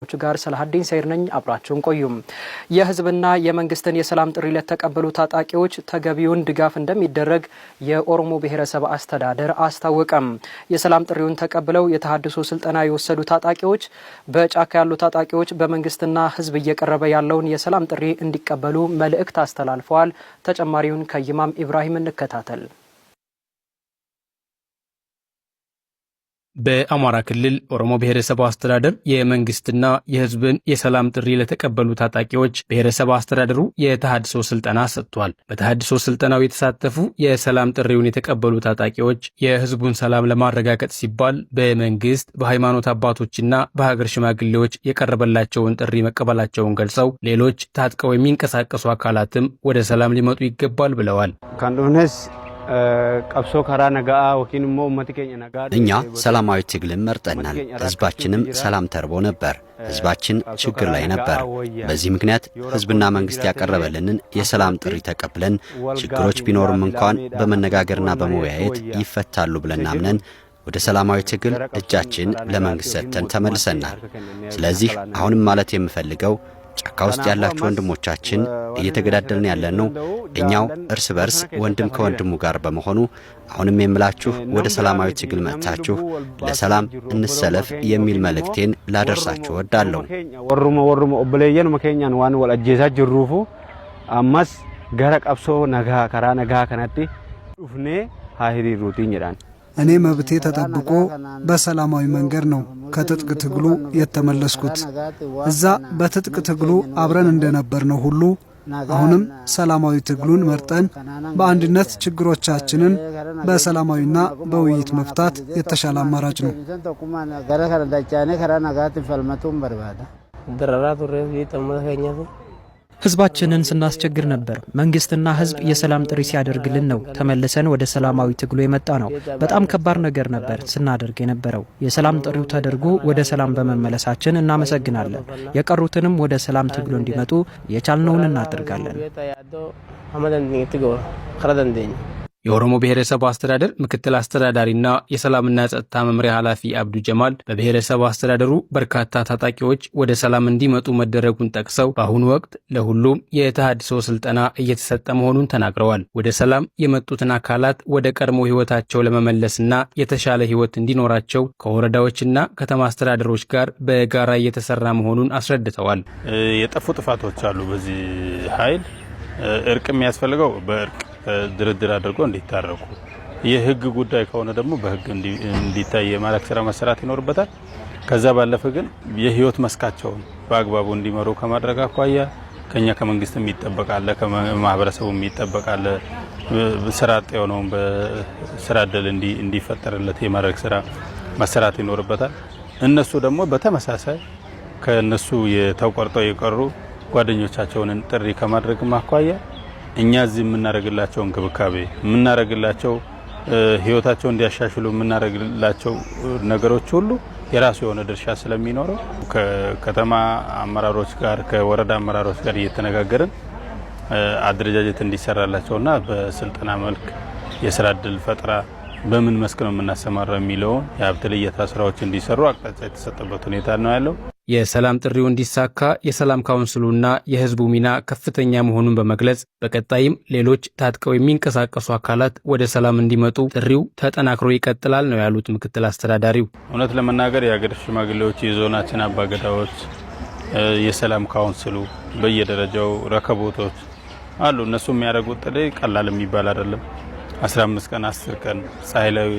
ጋር ሰላሐዲን ሰይር ነኝ አብራችሁን ቆዩም የህዝብና የመንግስትን የሰላም ጥሪ ለተቀበሉ ታጣቂዎች ተገቢውን ድጋፍ እንደሚደረግ የኦሮሞ ብሔረሰብ አስተዳደር አስታወቀም የሰላም ጥሪውን ተቀብለው የተሐድሶ ስልጠና የወሰዱ ታጣቂዎች በጫካ ያሉ ታጣቂዎች በመንግስትና ህዝብ እየቀረበ ያለውን የሰላም ጥሪ እንዲቀበሉ መልእክት አስተላልፈዋል ተጨማሪውን ከይማም ኢብራሂም እንከታተል በአማራ ክልል ኦሮሞ ብሔረሰብ አስተዳደር የመንግስትና የህዝብን የሰላም ጥሪ ለተቀበሉ ታጣቂዎች ብሔረሰብ አስተዳደሩ የተሐድሶ ስልጠና ሰጥቷል። በተሐድሶ ስልጠናው የተሳተፉ የሰላም ጥሪውን የተቀበሉ ታጣቂዎች የህዝቡን ሰላም ለማረጋገጥ ሲባል በመንግስት በሃይማኖት አባቶችና በሀገር ሽማግሌዎች የቀረበላቸውን ጥሪ መቀበላቸውን ገልጸው ሌሎች ታጥቀው የሚንቀሳቀሱ አካላትም ወደ ሰላም ሊመጡ ይገባል ብለዋል። ቀብሶ ካራ ነጋ ወኪንሞ ኡመቲከኛ ነጋ እኛ ሰላማዊ ትግልን መርጠናል። ህዝባችንም ሰላም ተርቦ ነበር። ህዝባችን ችግር ላይ ነበር። በዚህ ምክንያት ህዝብና መንግስት ያቀረበልንን የሰላም ጥሪ ተቀብለን ችግሮች ቢኖርም እንኳን በመነጋገርና በመወያየት ይፈታሉ ብለን አምነን ወደ ሰላማዊ ትግል እጃችን ለመንግስት ሰጥተን ተመልሰናል። ስለዚህ አሁንም ማለት የምፈልገው ጫካ ውስጥ ያላችሁ ወንድሞቻችን እየተገዳደልን ያለነው እኛው እርስ በርስ ወንድም ከወንድሙ ጋር በመሆኑ አሁንም የምላችሁ ወደ ሰላማዊ ትግል መጥታችሁ ለሰላም እንሰለፍ የሚል መልእክቴን ላደርሳችሁ ወዳለሁ። ወሩሞ ኦብለየን መከኛን ዋን ወላጄሳ ጅሩፉ አማስ ጋራ ቀብሶ ነጋ ካራ ነጋ ከናቲ ዱፍኔ ሃሂሪሩቲን ይላል። እኔ መብቴ ተጠብቆ በሰላማዊ መንገድ ነው ከትጥቅ ትግሉ የተመለስኩት። እዛ በትጥቅ ትግሉ አብረን እንደነበርነው ሁሉ አሁንም ሰላማዊ ትግሉን መርጠን በአንድነት ችግሮቻችንን በሰላማዊና በውይይት መፍታት የተሻለ አማራጭ ነው። ህዝባችንን ስናስቸግር ነበር። መንግስትና ህዝብ የሰላም ጥሪ ሲያደርግልን ነው ተመልሰን ወደ ሰላማዊ ትግሉ የመጣ ነው። በጣም ከባድ ነገር ነበር ስናደርግ የነበረው። የሰላም ጥሪው ተደርጎ ወደ ሰላም በመመለሳችን እናመሰግናለን። የቀሩትንም ወደ ሰላም ትግሉ እንዲመጡ የቻልነውን እናደርጋለን። የኦሮሞ ብሔረሰብ አስተዳደር ምክትል አስተዳዳሪና የሰላምና ጸጥታ መምሪያ ኃላፊ አብዱ ጀማል በብሔረሰብ አስተዳደሩ በርካታ ታጣቂዎች ወደ ሰላም እንዲመጡ መደረጉን ጠቅሰው በአሁኑ ወቅት ለሁሉም የተሐድሶ ስልጠና እየተሰጠ መሆኑን ተናግረዋል። ወደ ሰላም የመጡትን አካላት ወደ ቀድሞ ህይወታቸው ለመመለስና የተሻለ ህይወት እንዲኖራቸው ከወረዳዎችና ከተማ አስተዳደሮች ጋር በጋራ እየተሰራ መሆኑን አስረድተዋል። የጠፉ ጥፋቶች አሉ። በዚህ ኃይል እርቅ የሚያስፈልገው በእርቅ ድርድር አድርጎ እንዲታረቁ የህግ ጉዳይ ከሆነ ደግሞ በህግ እንዲታይ የማረክ ስራ መሰራት ይኖርበታል። ከዛ ባለፈ ግን የህይወት መስካቸውን በአግባቡ እንዲመሩ ከማድረግ አኳያ ከኛ ከመንግስትም ይጠበቃል፣ ከማህበረሰቡም ይጠበቃል። ስራ አጥ የሆነውን በስራ እድል እንዲፈጠርለት የማድረግ ስራ መሰራት ይኖርበታል። እነሱ ደግሞ በተመሳሳይ ከነሱ የተቆርጠው የቀሩ ጓደኞቻቸውን ጥሪ ከማድረግ አኳያ እኛ እዚህ የምናደርግላቸው እንክብካቤ የምናደርግላቸው ህይወታቸውን እንዲያሻሽሉ የምናደርግላቸው ነገሮች ሁሉ የራሱ የሆነ ድርሻ ስለሚኖረው ከከተማ አመራሮች ጋር ከወረዳ አመራሮች ጋር እየተነጋገርን አደረጃጀት እንዲሰራላቸውና በስልጠና መልክ የስራ እድል ፈጠራ በምን መስክ ነው የምናሰማራው የሚለውን የሀብት ልየታ ስራዎች እንዲሰሩ አቅጣጫ የተሰጠበት ሁኔታ ነው ያለው። የሰላም ጥሪው እንዲሳካ የሰላም ካውንስሉና የህዝቡ ሚና ከፍተኛ መሆኑን በመግለጽ በቀጣይም ሌሎች ታጥቀው የሚንቀሳቀሱ አካላት ወደ ሰላም እንዲመጡ ጥሪው ተጠናክሮ ይቀጥላል ነው ያሉት ምክትል አስተዳዳሪው። እውነት ለመናገር የሀገር ሽማግሌዎች፣ የዞናችን አባገዳዎች፣ የሰላም ካውንስሉ በየደረጃው ረከቦቶች አሉ። እነሱ የሚያደርጉት ጥሪ ቀላል የሚባል አይደለም። 15 ቀን 10 ቀን ፀሐይ ላይ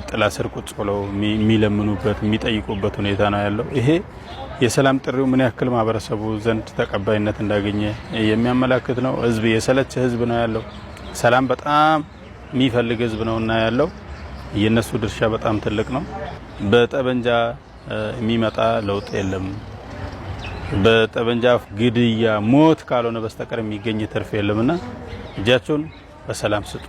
ጥላ ስር ቁጭ ብለው የሚለምኑበት የሚጠይቁበት ሁኔታ ነው ያለው። ይሄ የሰላም ጥሪው ምን ያክል ማህበረሰቡ ዘንድ ተቀባይነት እንዳገኘ የሚያመላክት ነው። ህዝብ የሰለቸ ህዝብ ነው ያለው። ሰላም በጣም የሚፈልግ ህዝብ ነውና ያለው የነሱ ድርሻ በጣም ትልቅ ነው። በጠበንጃ የሚመጣ ለውጥ የለም። በጠበንጃ ግድያ ሞት ካልሆነ በስተቀር የሚገኝ ትርፍ የለምና እጃቸውን በሰላም ስጡ፣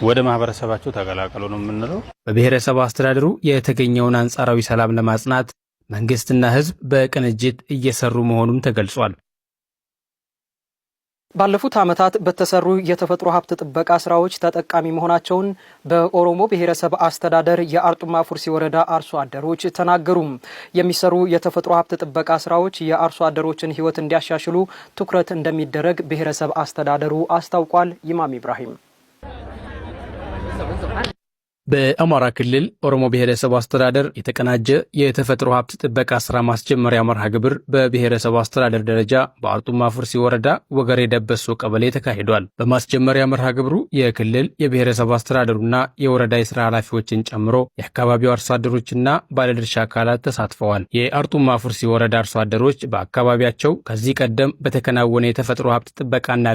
ወደ ማህበረሰባቸው ተቀላቀሉ ነው የምንለው። በብሔረሰብ አስተዳደሩ የተገኘውን አንጻራዊ ሰላም ለማጽናት መንግስትና ህዝብ በቅንጅት እየሰሩ መሆኑን ተገልጿል። ባለፉት ዓመታት በተሰሩ የተፈጥሮ ሀብት ጥበቃ ስራዎች ተጠቃሚ መሆናቸውን በኦሮሞ ብሔረሰብ አስተዳደር የአርጡማ ፉርሲ ወረዳ አርሶ አደሮች ተናገሩ። የሚሰሩ የተፈጥሮ ሀብት ጥበቃ ስራዎች የአርሶ አደሮችን ሕይወት እንዲያሻሽሉ ትኩረት እንደሚደረግ ብሔረሰብ አስተዳደሩ አስታውቋል። ኢማም ኢብራሂም በአማራ ክልል ኦሮሞ ብሔረሰብ አስተዳደር የተቀናጀ የተፈጥሮ ሀብት ጥበቃ ስራ ማስጀመሪያ መርሃ ግብር በብሔረሰብ አስተዳደር ደረጃ በአርጡማ ፉርሲ ወረዳ ወገሬ ደበሶ ቀበሌ ተካሂዷል። በማስጀመሪያ መርሃ ግብሩ የክልል የብሔረሰብ አስተዳደሩና የወረዳ የስራ ኃላፊዎችን ጨምሮ የአካባቢው አርሶ አደሮችና ባለድርሻ አካላት ተሳትፈዋል። የአርጡማ ፉርሲ ወረዳ አርሶ አደሮች በአካባቢያቸው ከዚህ ቀደም በተከናወነ የተፈጥሮ ሀብት ጥበቃና